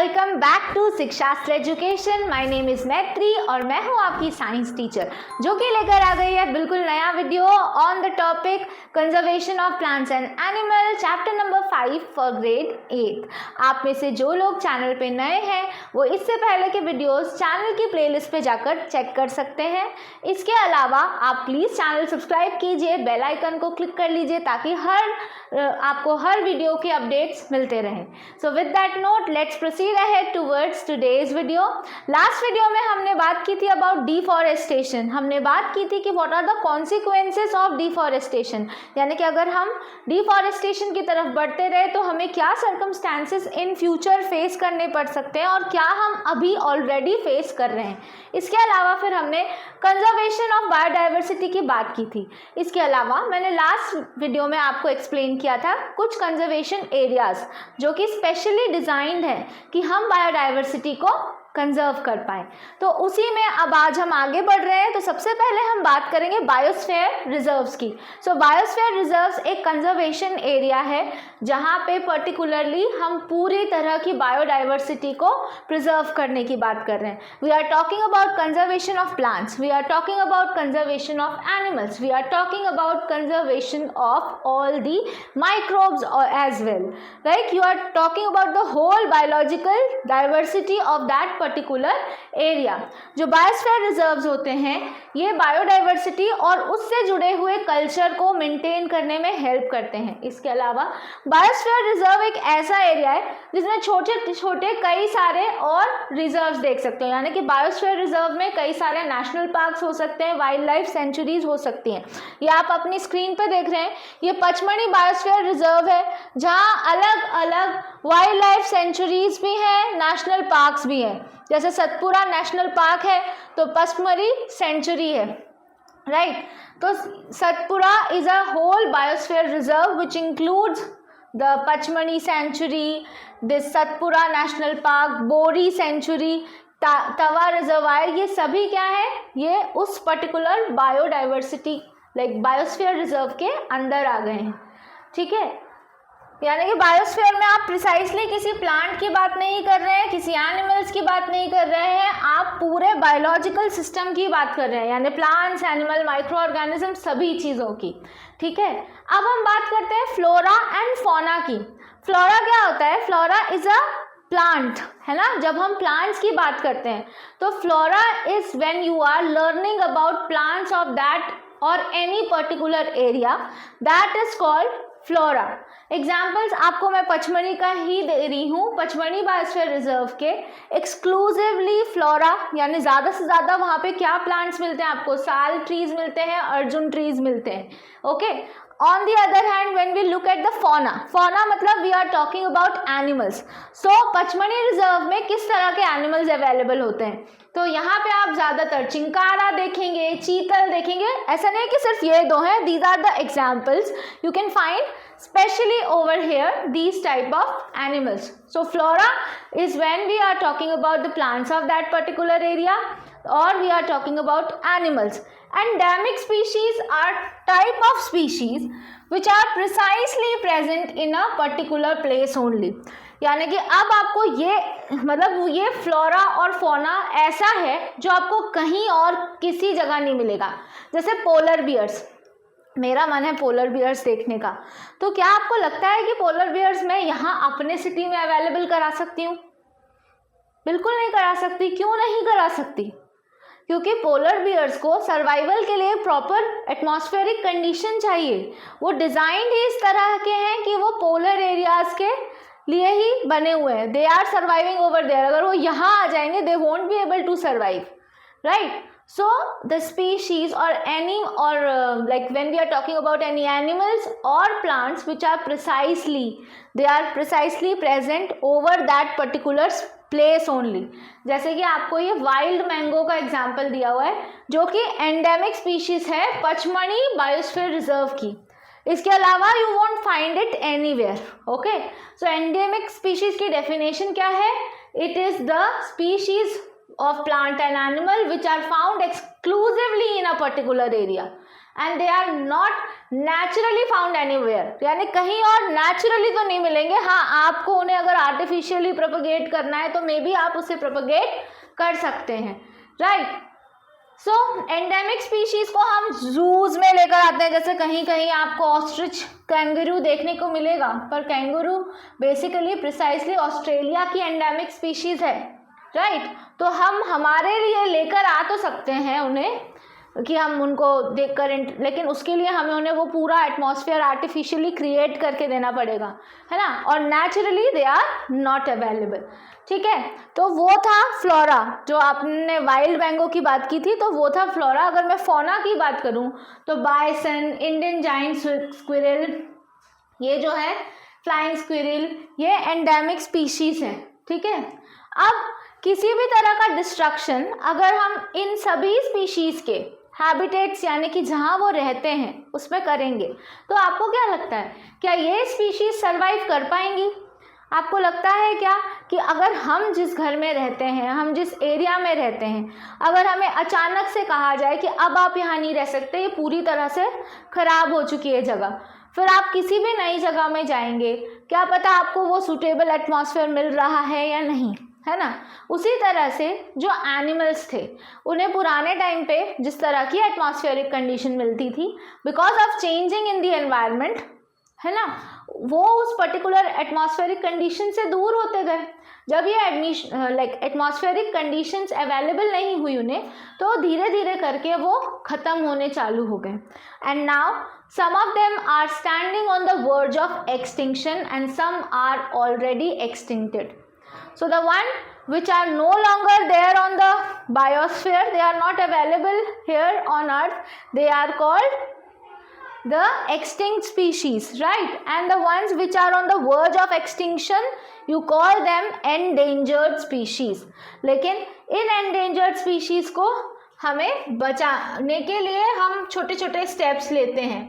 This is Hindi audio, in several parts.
Welcome back to Shikshastra education. My name is Maitri और मैं हूं आपकी साइंस टीचर, जो कि लेकर आ गई है बिल्कुल नया video on the topic conservation of plants and animal, chapter number 5 for grade 8। आप में से जो लोग चैनल पे नए हैं वो इससे पहले के वीडियोस चैनल की प्लेलिस्ट पे जाकर चेक कर सकते हैं। इसके अलावा आप प्लीज़ चैनल सब्सक्राइब कीजिए, बेल आइकन को क्लिक कर लीजिए ताकि आपको हर वीडियो के अपडेट्स मिलते रहें। So with that note let's proceed ahead towards today's video. Last video में हमने बात की थी अबाउट डिफॉरेस्टेशन। हमने बात की थी कि what are the consequences of deforestation, यानी कि अगर हम डिफॉरेस्टेशन की तरफ बढ़ते रहे तो हमें क्या सर्कमस्टांसेस इन फ्यूचर फेस करने पड़ सकते हैं और क्या हम अभी ऑलरेडी फेस कर रहे हैं। इसके अलावा फिर हमने कंजर्वेशन ऑफ बायोडाइवर्सिटी की बात की थी। इसके अलावा मैंने लास्ट वीडियो में आपको एक्सप्लेन किया था कुछ कंजर्वेशन एरियाज जो कि स्पेशली डिजाइंड है कि हम बायोडाइवर्सिटी को कंजर्व कर पाएँ। तो उसी में अब आज हम आगे बढ़ रहे हैं। तो सबसे पहले हम बात करेंगे बायोस्फीयर रिजर्व्स की। सो बायोस्फीयर रिजर्व्स एक कंजर्वेशन एरिया है जहाँ पे पर्टिकुलरली हम पूरी तरह की बायोडाइवर्सिटी को प्रिजर्व करने की बात कर रहे हैं। We are talking about conservation of plants, we are talking about conservation of animals, we are talking about conservation of all the microbes as well, right. You are talking about the whole biological diversity of that particular area. जो बायोस्फीयर रिजर्व्स होते हैं ये बायोडाइवर्सिटी और उससे जुड़े हुए कल्चर को मेंटेन करने में हेल्प करते हैं। इसके अलावा बायोस्फीयर रिजर्व एक ऐसा एरिया है जिसमें छोटे छोटे कई सारे और रिजर्व्स देख सकते हैं, यानी कि बायोस्फीयर रिजर्व में कई सारे नेशनल पार्क्स हो सकते हैं, वाइल्ड लाइफ सेंचुरीज हो सकती हैं। ये आप अपनी स्क्रीन पर देख रहे हैं, ये पचमढ़ी बायोस्फीयर रिजर्व है जहाँ अलग अलग वाइल्ड लाइफ सेंचुरीज भी हैं, नेशनल पार्क्स भी हैं। जैसे सतपुरा नेशनल पार्क है तो पचमढ़ी सेंचुरी है, राइट। तो Satpura is a whole biosphere reserve which includes the Pachmarhi sanctuary, this Satpura national park, Bori sanctuary, Tawa reservoir, ये सभी क्या है, ये उस particular biodiversity like biosphere reserve के अंदर आ गए हैं, ठीक है। यानी कि बायोस्फीयर में आप प्रिसाइसली किसी प्लांट की बात नहीं कर रहे हैं, किसी एनिमल्स की बात नहीं कर रहे हैं, आप पूरे बायोलॉजिकल सिस्टम की बात कर रहे हैं, यानी प्लांट्स, एनिमल, माइक्रो ऑर्गेनिज्म, सभी चीज़ों की, ठीक है। अब हम बात करते हैं फ्लोरा एंड फौना की। फ्लोरा क्या होता है? फ्लोरा इज अ प्लांट, है ना। जब हम प्लांट्स की बात करते हैं तो flora is when you are learning about plants of that और any particular area, that is called flora. Examples आपको मैं पचमढ़ी का ही दे रही हूँ। पचमढ़ी बायोस्फीयर रिजर्व के एक्सक्लूसिवली फ्लोरा, यानी ज़्यादा से ज़्यादा वहाँ पे क्या प्लांट्स मिलते हैं आपको? साल ट्रीज मिलते हैं, अर्जुन ट्रीज मिलते हैं, okay. On the other hand when we look at the fauna, fauna मतलब we are talking about animals. So Pachmarhi reserve में किस तरह के एनिमल्स अवेलेबल होते हैं? तो यहाँ पे आप ज़्यादातर चिंकारा देखेंगे, चीतल देखेंगे। ऐसा नहीं है कि सिर्फ ये दो हैं, these are the examples you can find especially over here these type of animals. So flora is when we are talking about the plants of that particular area or we are talking about animals. Endemic species are type of species which are precisely present in a particular place only. यानी कि अब आपको ये मतलब ये फ्लोरा और फौना ऐसा है जो आपको कहीं और किसी जगह नहीं मिलेगा। जैसे पोलर बियर्स, मेरा मन है पोलर बियर्स देखने का, तो क्या आपको लगता है कि पोलर बियर्स मैं यहाँ अपने सिटी में अवेलेबल करा सकती हूँ? बिल्कुल नहीं करा सकती। क्यों नहीं करा सकती? क्योंकि पोलर बियर्स को सर्वाइवल के लिए प्रॉपर एटमॉस्फेरिक कंडीशन चाहिए। वो डिज़ाइंड ही इस तरह के हैं कि वो पोलर एरियाज के लिए ही बने हुए हैं। They are surviving over there. अगर वो यहाँ आ जाएंगे they won't be able to survive, right. So the species or any or like when we are talking about any animals or plants which are precisely present over that particular place only. जैसे कि आपको ये वाइल्ड मैंगो का एग्जाम्पल दिया हुआ है जो कि एंडेमिक स्पीशीज है पचमढ़ी बायोस्फीयर रिजर्व की। इसके अलावा you won't find it anywhere, okay. So endemic species की डेफिनेशन क्या है? It is the species of plant and animal which are found exclusively in a particular area, and they are not naturally found anywhere, यानी कहीं और नेचुरली तो नहीं मिलेंगे। हाँ, आपको उन्हें अगर आर्टिफिशियली प्रोपगेट करना है तो मे बी आप उसे प्रोपगेट कर सकते हैं, राइट। सो एंडेमिक स्पीशीज को हम जूज में लेकर आते हैं, जैसे कहीं कहीं आपको ऑस्ट्रिच कैंगरू देखने को मिलेगा, पर कैंगरू बेसिकली प्रिसाइसली ऑस्ट्रेलिया की एंडेमिक स्पीशीज है, राइट। तो हम हमारे लिए लेकर आ तो सकते हैं उन्हें कि हम उनको देखकर, लेकिन उसके लिए हमें उन्हें वो पूरा एटमॉस्फेयर आर्टिफिशियली क्रिएट करके देना पड़ेगा, है ना, और naturally they are not available, ठीक है। तो वो था फ्लोरा, जो आपने वाइल्ड मैंगो की बात की थी, तो वो था फ्लोरा। अगर मैं फौना की बात करूं तो बाइसन, इंडियन जाइंट स्क्विरल, ये जो है फ्लाइंग स्क्विरल, ये एंडेमिक स्पीशीज है, ठीक है। अब किसी भी तरह का डिस्ट्रक्शन अगर हम इन सभी स्पीशीज के हैबिटेट्स यानी कि जहाँ वो रहते हैं उसमें करेंगे, तो आपको क्या लगता है, क्या ये स्पीशीज सर्वाइव कर पाएंगी? आपको लगता है क्या कि अगर हम जिस घर में रहते हैं, हम जिस एरिया में रहते हैं, अगर हमें अचानक से कहा जाए कि अब आप यहाँ नहीं रह सकते, ये पूरी तरह से ख़राब हो चुकी है जगह, फिर आप किसी भी नई जगह में जाएंगे, क्या पता आपको वो सूटेबल एटमॉस्फेयर मिल रहा है या नहीं, है ना। उसी तरह से जो एनिमल्स थे उन्हें पुराने टाइम पे जिस तरह की एटमॉस्फेरिक कंडीशन मिलती थी, because of changing in the environment, है ना, वो उस पर्टिकुलर एटमॉस्फेरिक कंडीशन से दूर होते गए। जब ये एटमॉस्फेरिक कंडीशंस अवेलेबल नहीं हुई उन्हें, तो धीरे धीरे करके वो ख़त्म होने चालू हो गए। And now some of them are standing on the verge of extinction and some are already extincted. So the one which are no longer there on the biosphere, they are not available here on earth, they are called the extinct species, right? And the ones which are on the verge of extinction, you call them endangered species. लेकिन इन endangered species को हमें बचाने के लिए हम छोटे छोटे स्टेप्स लेते हैं।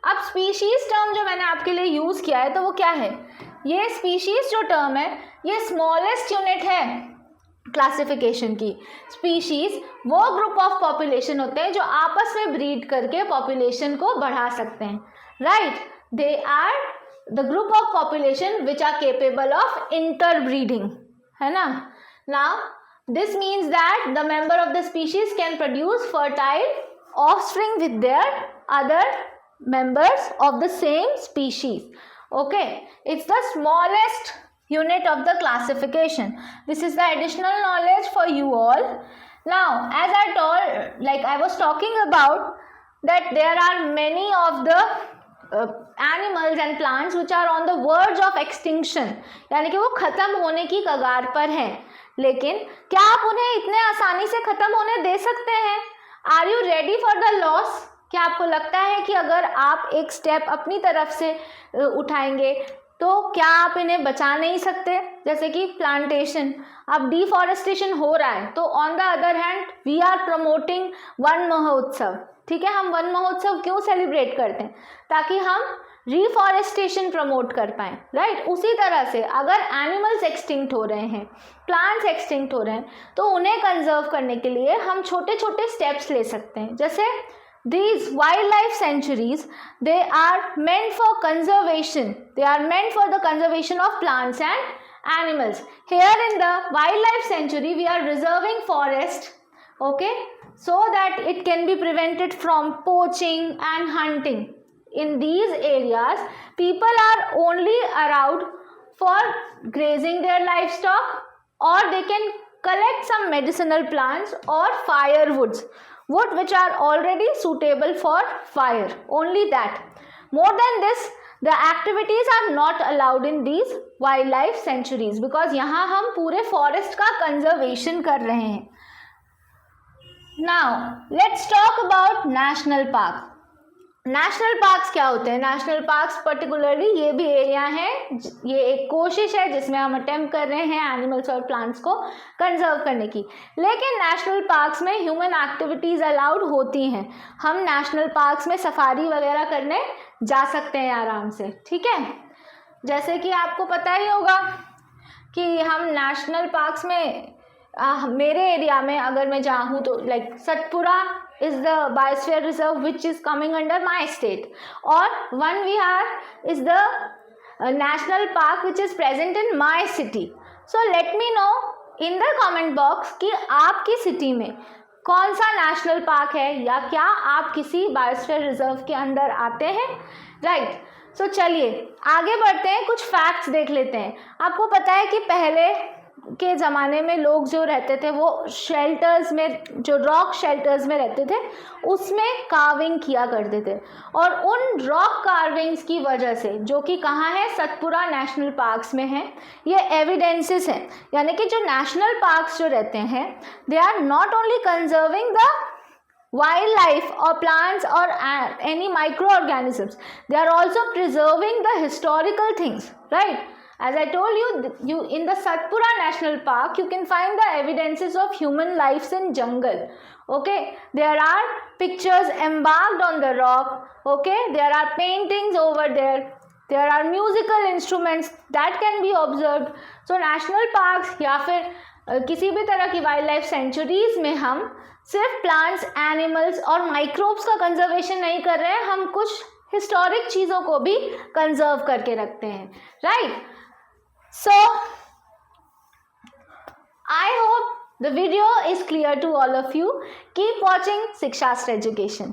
अब स्पीशीज टर्म जो मैंने आपके लिए यूज़ किया है, तो वो क्या है, ये स्पीशीज जो टर्म है ये स्मॉलेस्ट यूनिट है क्लासिफिकेशन की। स्पीशीज वो ग्रुप ऑफ पॉपुलेशन होते हैं जो आपस में ब्रीड करके पॉपुलेशन को बढ़ा सकते हैं, right. They are the group of population which are capable of interbreeding, है ना। Now this means that the member of the species can produce fertile offspring with their other members of the same species. Okay, it's the smallest unit of the classification. This is the additional knowledge for you all. Now, as I told, like I was talking about that there are many of the animals and plants which are on the verge of extinction, यानी कि वो ख़त्म होने की कगार पर हैं। लेकिन क्या आप उन्हें इतने आसानी से ख़त्म होने दे सकते हैं? Are you ready for the loss? क्या आपको लगता है कि अगर आप एक स्टेप अपनी तरफ से उठाएंगे तो क्या आप इन्हें बचा नहीं सकते? जैसे कि प्लांटेशन, अब डिफॉरेस्टेशन हो रहा है, तो on the other hand we are promoting Van Mahotsav, ठीक है। हम वन महोत्सव क्यों सेलिब्रेट करते हैं? ताकि हम रिफॉरेस्टेशन प्रमोट कर पाएँ, राइट। उसी तरह से अगर एनिमल्स एक्सटिंक्ट हो रहे हैं, प्लांट्स एक्सटिंक्ट हो रहे हैं, तो उन्हें कंजर्व करने के लिए हम छोटे छोटे स्टेप्स ले सकते हैं। जैसे these wildlife sanctuaries, they are meant for conservation, they are meant for the conservation of plants and animals. Here in the wildlife sanctuary we are reserving forest, okay, so that it can be prevented from poaching and hunting. In these areas people are only allowed for grazing their livestock, or they can collect some medicinal plants or firewoods, wood which are already suitable for fire, only that. More than this, the activities are not allowed in these wildlife sanctuaries, because यहाँ हम पूरे forest का conservation कर रहे हैं। Now, let's talk about national park. National parks क्या होते हैं? नेशनल पार्क्स पर्टिकुलरली ये भी एरिया है, ये एक कोशिश है जिसमें हम अटेम्प्ट कर रहे हैं एनिमल्स और प्लांट्स को कंजर्व करने की। लेकिन नेशनल पार्क्स में ह्यूमन एक्टिविटीज़ अलाउड होती हैं। हम नेशनल पार्क्स में सफारी वगैरह करने जा सकते हैं आराम से, ठीक है। जैसे कि आपको पता ही होगा कि हम नेशनल पार्क्स में मेरे एरिया में अगर मैं जाऊँ तो like Satpura is the biosphere reserve which is coming under my state, or one we have is the national park which is present in my city. So let me know in the comment box कि आपकी सिटी में कौन सा नेशनल पार्क है या क्या आप किसी बायोस्फीयर रिजर्व के अंदर आते हैं, राइट। सो चलिए आगे बढ़ते हैं, कुछ फैक्ट्स देख लेते हैं। आपको पता है कि पहले के ज़माने में लोग जो रहते थे वो शेल्टर्स में, जो रॉक शेल्टर्स में रहते थे, उसमें कार्विंग किया करते थे, और उन रॉक कार्विंग्स की वजह से, जो कि कहाँ है, सतपुरा नेशनल पार्क्स में है, ये एविडेंसेस हैं। यानी कि जो नेशनल पार्क्स जो रहते हैं, they are not only conserving the wildlife or plants or any microorganisms, they are also preserving the historical things, right? As I told you in the Satpura National Park you can find the evidences of human lives in jungle. Okay, there are pictures embarked on the rock. Okay, there are paintings over there, there are musical instruments that can be observed. So national parks या फिर किसी भी तरह की वाइल्ड लाइफ सेंचुरीज में हम सिर्फ प्लांट्स, एनिमल्स और माइक्रोब्स का कंजर्वेशन नहीं कर रहे हैं, हम कुछ हिस्टोरिक चीज़ों को भी कंजर्व करके रखते हैं, right. So I hope the video is clear to all of you. Keep watching Shikshastra education.